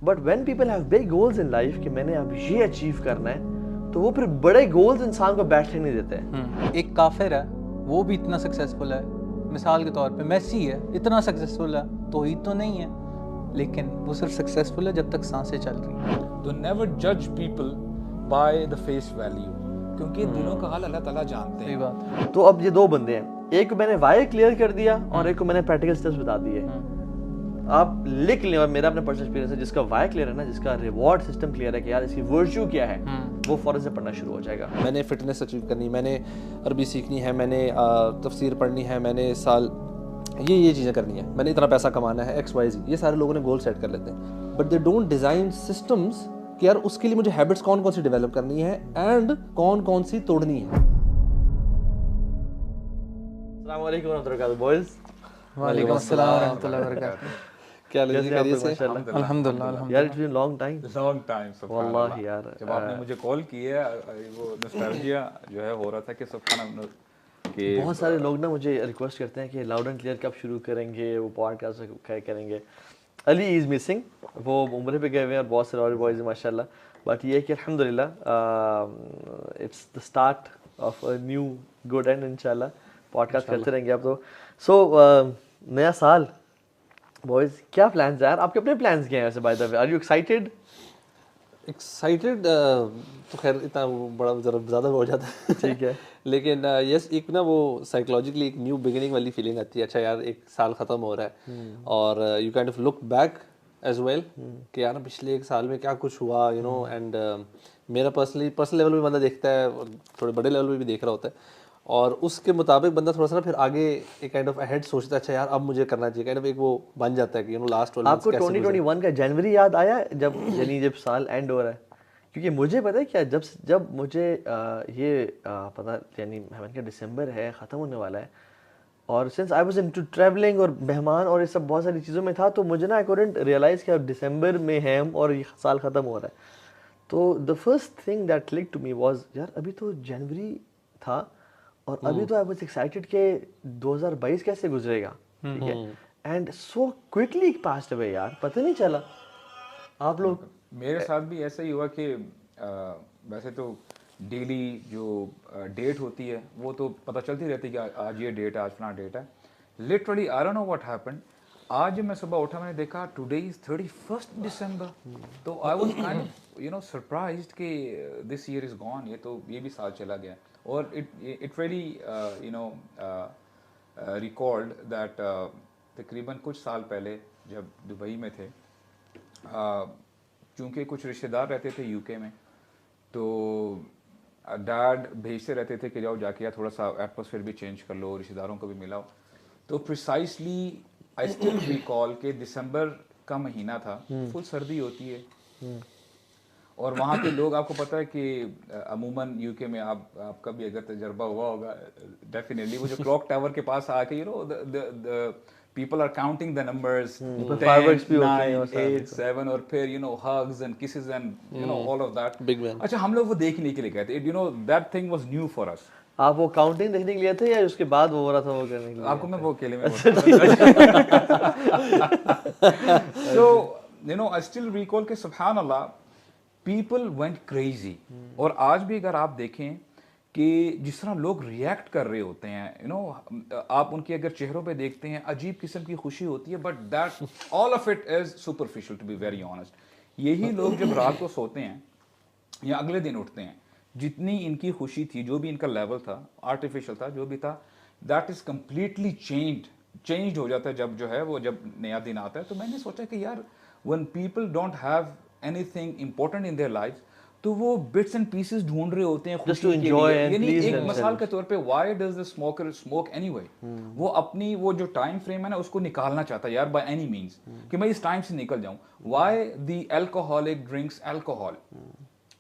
But when people have big goals in life کہ میں نے اب یہ اچیو کرنا ہے, تو وہ پھر بڑے گولز انسان کو بیٹھنے نہیں دیتے. ایک کافر ہے وہ بھی اتنا سکسیزفل ہے, مثال کے طور پہ میسی ہے اتنا سکسیزفل ہے, توحید تو نہیں ہے لیکن وہ صرف سکسیزفل ہے جب تک سانسیں چل رہی ہیں. تو نیور جج people by the face value, کیونکہ دلوں کا حال اللہ تعالیٰ جانتے ہیں. صحیح بات. تو اب یہ دو بندے ہیں, ایک کو میں نے وائی کلیئر کر دیا اور ایک کو میں نے پریکٹیکل اسٹیپس بتا دیے. آپ لکھ لیں, اور میرا اپنا پرسنل ایکسپیرینس ہے, جس کا وائی کلیئر ہے نا, جس کا ریوارڈ سسٹم کلیئر ہے کہ یار اس کی ورچو کیا ہے, وہ فوراً سے پڑھنا شروع ہو جائے گا. میں نے فٹنس اچیو کرنی, میں نے عربی سیکھنی ہے, میں نے تفسیر پڑھنی ہے, میں نے سال یہ چیزیں کرنی ہے, میں نے اتنا پیسہ کمانا ہے, ایکس وائی زی. یہ سارے لوگوں نے گول سیٹ کر لیتے ہیں, but they don't design systems کہ یار اس کے لیے مجھے ہیبٹس کون کون سی ڈیولپ کرنی ہے اینڈ کون کون سی توڑنی ہے. السلام علیکم ورحمۃ اللہ وبرکاتہ بوائز. وعلیکم السلام ورحمۃ اللہ وبرکاتہ. کیا خیریت سے؟ الحمدللہ. یار اٹس بین لانگ ٹائم. واللہ یار جب آپ نے مجھے کال کی ہے وہ نوسٹالجیا جو ہے ہو رہا تھا کہ سبحان اللہ کہ بہت سارے لوگ نا مجھے ریکویسٹ کرتے ہیں کہ لاؤڈ اینڈ کلیئر کب شروع کریں گے, وہ پوڈ کاسٹ کریں گے. علی از مسنگ, وہ عمرے پہ گئے ہوئے ہیں, اور بہت سارے اور بوائز ہیں ماشاء اللہ. بٹ یہ کہ الحمد للہ it's the start of a new good and ان شاء اللہ پوڈ کاسٹ کرتے رہیں گے آپ. تو سو نیا سال بوائز, کیا پلانس ہیں یار آپ کے؟ اپنے پلانس کیا ہیں ویسے by the way? Are you excited? Excited تو خیر اتنا بڑا ذرا زیادہ ہو جاتا ہے, ٹھیک ہے, لیکن یس ایک نا وہ سائیکولوجیکلی ایک نیو بگننگ والی فیلنگ آتی ہے. اچھا یار ایک سال ختم ہو رہا ہے, اور you kind of look back as well کہ یار پچھلے ایک سال میں کیا کچھ ہوا, یو نو. اینڈ میرا پرسنل لیول پہ بندہ دیکھتا ہے, اور تھوڑے بڑے لیول پہ بھی دیکھ رہا ہوتا ہے, اور اس کے مطابق بندہ تھوڑا سا نا پھر آگے ایک کائنڈ آف اہیڈ سوچتا ہے, اچھا یار اب مجھے کرنا چاہیے. کائنڈ آف ایک وہ بن جاتا ہے کہ یو نو لاسٹ آپ کو 2021 کا جنوری یاد آیا جب سال اینڈ ہو رہا ہے؟ کیونکہ مجھے پتہ ہے کیا, جب مجھے یہ پتہ یعنی دسمبر ہے ختم ہونے والا ہے, اور since I was into travelling اور مہمان اور یہ سب بہت ساری چیزوں میں تھا, تو مجھے نا آئی کوڈنٹ ریئلائز کہ اب دسمبر میں ہے اور یہ سال ختم ہو رہا ہے. تو the first thing that click to me was یار ابھی تو جنوری تھا, اور ابھی تو آئی واز ایکسائٹیڈ کہ 2022 کیسے گزرے گا, ٹھیک ہے, and so quickly passed away یار, پتہ نہیں چلا. آپ لوگ میرے ساتھ بھی ایسا ہی ہوا کہ ویسے تو ڈیلی جو ڈیٹ ہوتی ہے وہ تو پتہ چلتی رہتی ہے کہ آج یہ ڈیٹ ہے, آج فلاں ڈیٹ ہے. Literally I don't know what happened, آج جب میں صبح اٹھا میں نے دیکھا ٹوڈے از 31 ڈسمبر. تو I was kind of you know surprised کہ دس ایئر از گون, یہ بھی سال چلا گیا. اور it really you know record that تقریباً کچھ سال پہلے جب دبئی میں تھے, چونکہ کچھ رشتہ دار رہتے تھے یو کے میں, تو ڈیڈ بھیجتے رہتے تھے کہ جاؤ جا کے تھوڑا سا ایٹماسفیئر بھی چینج کر لو, رشتہ داروں کو بھی ملاؤ. تو پریسائسلی آئی اسٹل ریکال کہ دسمبر کا مہینہ تھا, فل سردی ہوتی ہے, اور وہاں کے لوگ آپ کو پتہ ہے کہ عموماً یو کے میں آپ کا بھی اگر تجربہ ہوا ہوگا ڈیفینیٹلی, وہ جو کلاک ٹاور کے پاس آ کے you know people are counting the numbers 10, 9, 8, 7 اور پھر you know hugs and kisses and you know all of that. اچھا ہم لوگ وہ دیکھنے کے لیے گئے تھے, you know that thing was new for us. آپ وہ کاؤنٹنگ دیکھنے کے لیے تھے یا اس کے بعد وہ ہو رہا تھا وہ کرنے کے لیے؟ آپ کو میں وہ اکیلے میں so you know I still recall کہ سبحان اللہ people went crazy. اور آج بھی اگر آپ دیکھیں کہ جس طرح لوگ ریئیکٹ کر رہے ہوتے ہیں, یو نو آپ ان کے اگر چہروں پہ دیکھتے ہیں عجیب قسم کی خوشی ہوتی ہے, but that all of it is superficial to be very honest. یہی لوگ جب رات کو سوتے ہیں یا اگلے دن اٹھتے ہیں, جتنی ان کی خوشی تھی, جو بھی ان کا لیول تھا, آرٹیفیشل تھا, جو بھی تھا, دیٹ از کمپلیٹلی چینجڈ ہو جاتا ہے جب جو ہے وہ جب نیا دن آتا ہے. تو میں نے سوچا کہ یار when people don't have anything important in their lives, تو وہ بٹس اینڈ پیسز ڈھونڈ رہے ہوتے ہیں خوشی کے لیے. یعنی ایک مثال کے طور پہ why does the smoker smoke any way, وہ اپنی وہ جو ٹائم فریم ہے نا اس کو نکالنا چاہتا ہے یار بائی اینی مینس کہ میں اس ٹائم سے نکل جاؤں. وائی دی الکوہولک ڈرنکس الکوہول.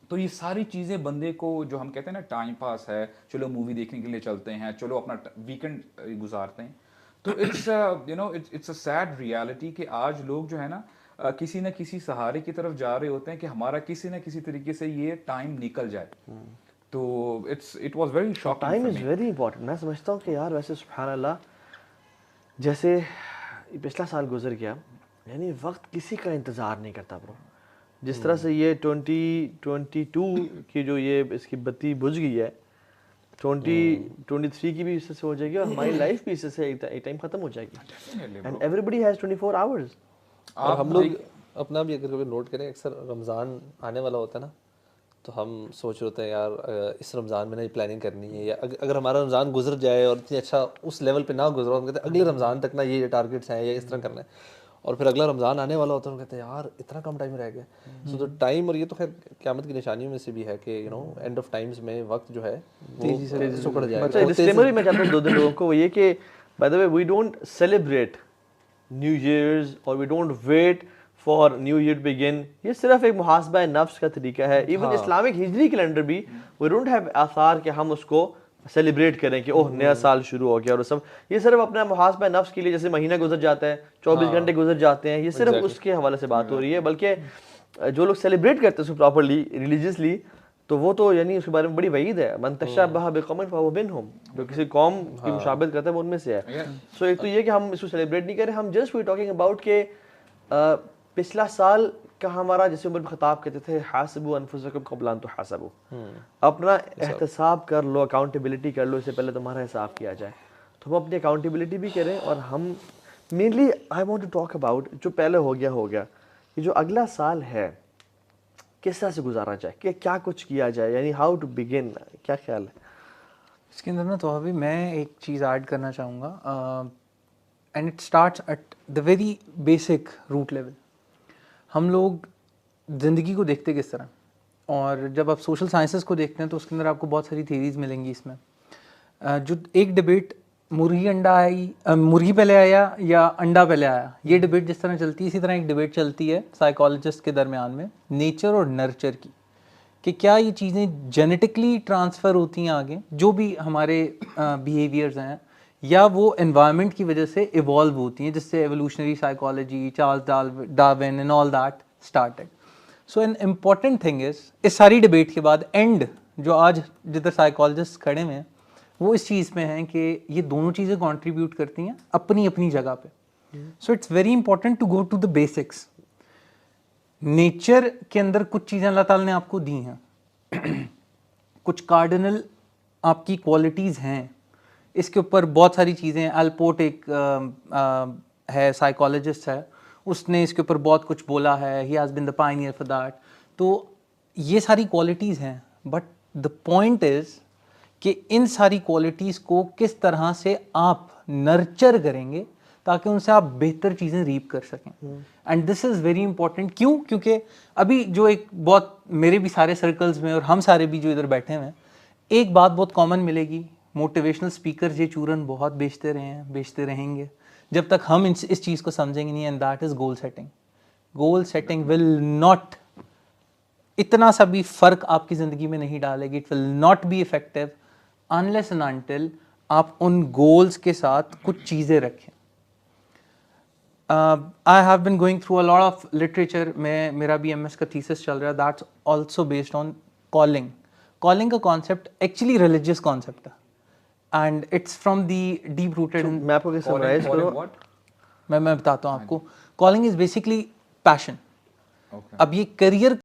تو یہ ساری چیزیں بندے کو جو ہم کہتے ہیں نا ٹائم پاس ہے, چلو مووی دیکھنے کے لیے چلتے ہیں, چلو اپنا ویکینڈ گزارتے ہیں. تو it's you know it's a sad reality کہ آج لوگ جو ہے نا کسی نہ کسی سہارے کی طرف جا رہے ہوتے ہیں کہ ہمارا کسی نہ کسی طریقے سے یہ ٹائم نکل جائے. تو it was very shocking. Time is very important. میں سمجھتا ہوں کہ یار ویسے سبحان اللہ جیسے پچھلا سال گزر گیا, یعنی وقت کسی کا انتظار نہیں کرتا برو. جس طرح سے یہ 2022 کی جو یہ اس کی بتی بجھ گئی ہے 2023 کی بھی اس سے ہو جائے گی اور ہماری لائف بھی اس سے ایک ٹائم ختم ہو جائے گی اینڈ ایوریبڈی ہیز 24 آورز. اور ہم لوگ اپنا بھی اگر کبھی نوٹ کریں اکثر رمضان آنے والا ہوتا ہے نا تو ہم سوچ رہے ہوتے ہیں یار اس رمضان میں نہ پلاننگ کرنی ہے, یا اگر ہمارا رمضان گزر جائے اور اتنی اچھا اس لیول پہ نہ گزرا, ہم کہتے ہیں اگلے رمضان تک نا یہ ٹارگیٹس ہیں یا اس طرح کرنا ہے, اور پھر اگلا رمضان آنے والا ہوتا ہے ہم کہتے ہیں یار اتنا کم ٹائم رہ گیا. سو تو ٹائم, اور یہ تو خیر قیامت کی نشانیوں میں سے بھی ہے کہ اینڈ آف ٹائمز میں وقت جو ہے تیزی سے سکڑ جائے گا. ڈسکلیمر بھی میں چاہتا ہوں 2 لوگوں کو, وہ یہ کہ by the way we don't celebrate new years اور we don't wait for new year begin. یہ صرف ایک محاسبہ نفس کا طریقہ ہے. ایون اسلامک ہجری کیلنڈر بھی وی ڈونٹ ہیو آثار کہ ہم اس کو سیلیبریٹ کریں کہ اوہ نیا سال شروع ہو گیا اور سب. یہ صرف اپنا محاسبہ نفس کے لیے, جیسے مہینہ گزر جاتا ہے 24 گھنٹے گزر جاتے ہیں, یہ صرف اس کے حوالے سے بات ہو رہی ہے. بلکہ جو لوگ سیلیبریٹ کرتے ہیں اس کو پراپرلی ریلیجیسلی, تو وہ تو یعنی اس کے بارے میں بڑی وعید ہے, من تشبہ بقوم فہو منہم, جو کسی قوم کی مشابہت کرتا ہے وہ ان میں سے ہے. سو ایک تو یہ کہ ہم اس کو سیلیبریٹ نہیں کریں, ہم جسٹ وی ٹاکنگ اباؤٹ کہ پچھلا سال کا ہمارا جیسے عمر خطاب کہتے تھے حاسبوا انفسکم قبل ان تحاسبوا, اپنا احتساب کر لو, اکاؤنٹیبلٹی کر لو, اس سے پہلے تمہارا حساب کیا جائے. تو ہم اپنی اکاؤنٹیبلٹی بھی کریں, اور ہم mainly I want to talk about جو پہلے ہو گیا یہ جو اگلا سال ہے کس طرح سے گزارا جائے, کہ کیا کچھ کیا جائے, یعنی ہاؤ ٹو بگن, کیا خیال ہے اس کے اندر نا؟ تو ابھی میں ایک چیز ایڈ کرنا چاہوں گا, and it starts at the very basic root level. ہم لوگ زندگی کو دیکھتے کس طرح, اور جب آپ سوشل سائنسز کو دیکھتے ہیں تو اس کے اندر آپ کو بہت ساری تھیریز ملیں گی. اس میں جو ایک ڈبیٹ مرغی پہلے آیا یا انڈا پہلے آیا, یہ ڈبیٹ جس طرح چلتی ہے اسی طرح ایک ڈبیٹ چلتی ہے سائیکالوجسٹ کے درمیان میں نیچر اور نرچر کی, کہ کیا یہ چیزیں جینیٹکلی ٹرانسفر ہوتی ہیں آگے جو بھی ہمارے بیہیویئرز ہیں, یا وہ انوائرمنٹ کی وجہ سے ایوالو ہوتی ہیں, جس سے evolutionary psychology, Charles Darwin and all that started. So an important thing is اس ساری ڈبیٹ کے بعد اینڈ جو آج جدھر سائیکالوجسٹ کھڑے ہوئے ہیں وہ اس چیز میں ہیں کہ یہ دونوں چیزیں کنٹریبیوٹ کرتی ہیں اپنی اپنی جگہ پہ. So it's very important to go to the basics. Nature کے اندر کچھ چیزیں اللہ تعالیٰ نے آپ کو دی ہیں, کچھ کارڈنل آپ کی کوالٹیز ہیں, اس کے اوپر بہت ساری چیزیں. الپورٹ ایک ہے سائیکالوجسٹ ہے, اس نے اس کے اوپر بہت کچھ بولا ہے, he has been the pioneer for that. تو یہ ساری کوالٹیز ہیں, بٹ دا پوائنٹ از کہ ان ساری کوالٹیز کو کس طرح سے آپ نرچر کریں گے تاکہ ان سے آپ بہتر چیزیں ریپ کر سکیں. And this is very important. کیوں؟ کیونکہ ابھی جو ایک بہت میرے بھی سارے سرکلز میں اور ہم سارے بھی جو ادھر بیٹھے ہوئے ہیں, ایک بات بہت کامن ملے گی, موٹیویشنل اسپیکر یہ چورن بہت بیچتے رہے ہیں, بیچتے رہیں گے جب تک ہم اس چیز کو سمجھیں گے نہیں. And that is goal setting. Goal setting will not اتنا سا بھی فرق آپ کی زندگی میں نہیں ڈالے گی. It will not be effective unless and until آپ ان گولز کے ساتھ کچھ چیزیں رکھیں. I have been going through a lot of literature. میرا بھی MS کا تھیسس چل رہا ہے, that's also based on calling. Calling کا concept actually religious concept ہے, and it's from the deep rooted. میں آپ کو سمرائز کروں, میں بتاتا ہوں آپ کو. Calling is basically passion. اب یہ کریئر